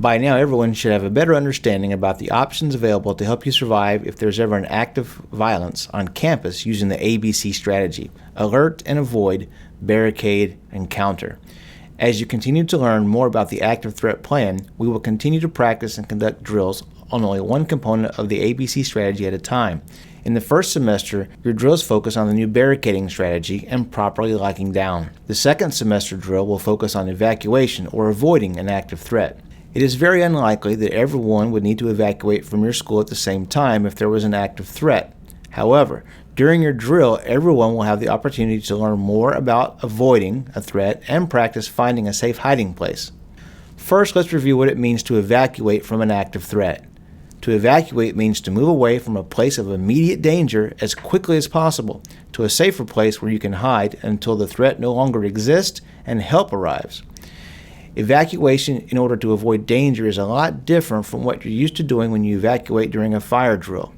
By now, everyone should have a better understanding about the options available to help you survive if there's ever an act of violence on campus using the ABC strategy: alert and avoid, barricade, and counter. As you continue to learn more about the active threat plan, we will continue to practice and conduct drills on only one component of the ABC strategy at a time. In the first semester, your drills focus on the new barricading strategy and properly locking down. The second semester drill will focus on evacuation or avoiding an active threat. It is very unlikely that everyone would need to evacuate from your school at the same time if there was an active threat. However, during your drill, everyone will have the opportunity to learn more about avoiding a threat and practice finding a safe hiding place. First, let's review what it means to evacuate from an active threat. To evacuate means to move away from a place of immediate danger as quickly as possible to a safer place where you can hide until the threat no longer exists and help arrives. Evacuation in order to avoid danger is a lot different from what you're used to doing when you evacuate during a fire drill.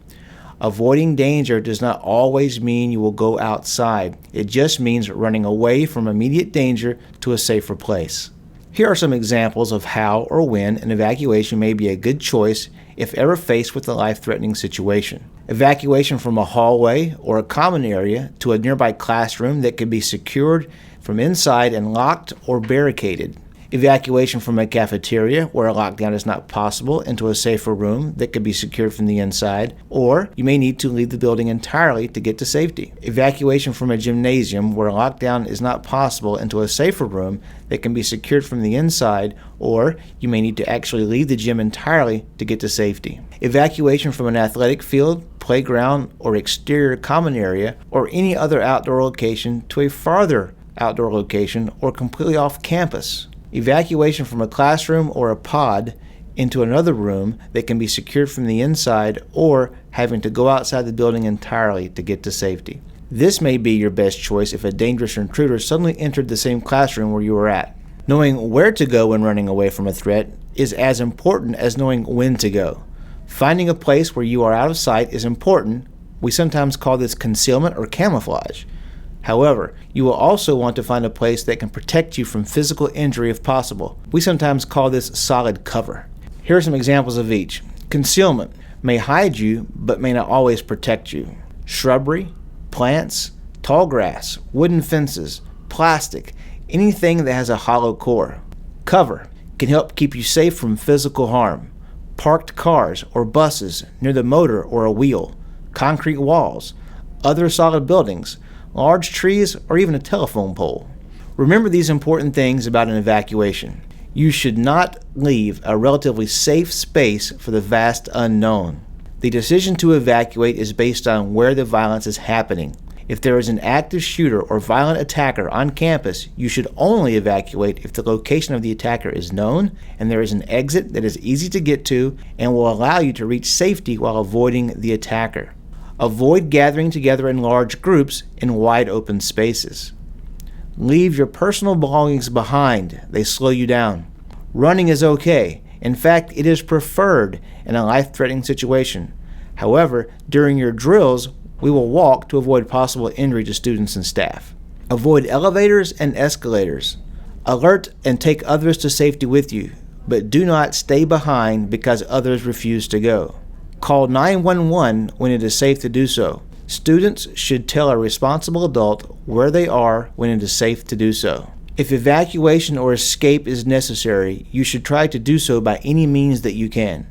Avoiding danger does not always mean you will go outside. It just means running away from immediate danger to a safer place. Here are some examples of how or when an evacuation may be a good choice if ever faced with a life-threatening situation. Evacuation from a hallway or a common area to a nearby classroom that can be secured from inside and locked or barricaded. Evacuation from a cafeteria where a lockdown is not possible into a safer room that can be secured from the inside, or you may need to leave the building entirely to get to safety. Evacuation from a gymnasium where a lockdown is not possible into a safer room that can be secured from the inside, or you may need to actually leave the gym entirely to get to safety. Evacuation from an athletic field, playground, or exterior common area, or any other outdoor location to a farther outdoor location or completely off campus. Evacuation from a classroom or a pod into another room that can be secured from the inside, or having to go outside the building entirely to get to safety. This may be your best choice if a dangerous intruder suddenly entered the same classroom where you were at. Knowing where to go when running away from a threat is as important as knowing when to go. Finding a place where you are out of sight is important. We sometimes call this concealment or camouflage. However, you will also want to find a place that can protect you from physical injury if possible. We sometimes call this solid cover. Here are some examples of each. Concealment may hide you but may not always protect you. Shrubbery, plants, tall grass, wooden fences, plastic, anything that has a hollow core. Cover can help keep you safe from physical harm. Parked cars or buses near the motor or a wheel, concrete walls, other solid buildings, large trees, or even a telephone pole. Remember these important things about an evacuation. You should not leave a relatively safe space for the vast unknown. The decision to evacuate is based on where the violence is happening. If there is an active shooter or violent attacker on campus, you should only evacuate if the location of the attacker is known and there is an exit that is easy to get to and will allow you to reach safety while avoiding the attacker. Avoid gathering together in large groups in wide open spaces. Leave your personal belongings behind. They slow you down. Running is okay. In fact, it is preferred in a life-threatening situation. However, during your drills, we will walk to avoid possible injury to students and staff. Avoid elevators and escalators. Alert and take others to safety with you, but do not stay behind because others refuse to go. Call 911 when it is safe to do so. Students should tell a responsible adult where they are when it is safe to do so. If evacuation or escape is necessary, you should try to do so by any means that you can.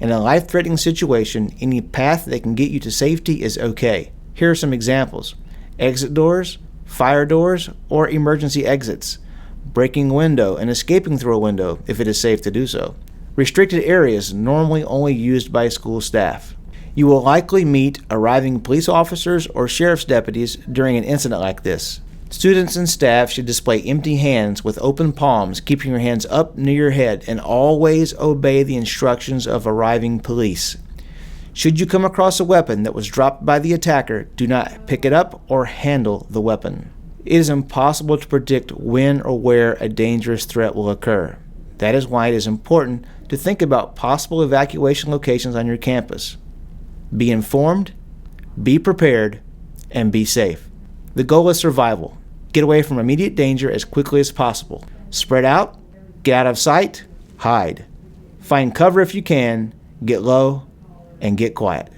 In a life-threatening situation, any path that can get you to safety is okay. Here are some examples: exit doors, fire doors, or emergency exits. Breaking a window and escaping through a window if it is safe to do so. Restricted areas normally only used by school staff. You will likely meet arriving police officers or sheriff's deputies during an incident like this. Students and staff should display empty hands with open palms, keeping your hands up near your head, and always obey the instructions of arriving police. Should you come across a weapon that was dropped by the attacker, do not pick it up or handle the weapon. It is impossible to predict when or where a dangerous threat will occur. That is why it is important to think about possible evacuation locations on your campus. Be informed, be prepared, and be safe. The goal is survival. Get away from immediate danger as quickly as possible. Spread out, get out of sight, hide. Find cover if you can, get low, and get quiet.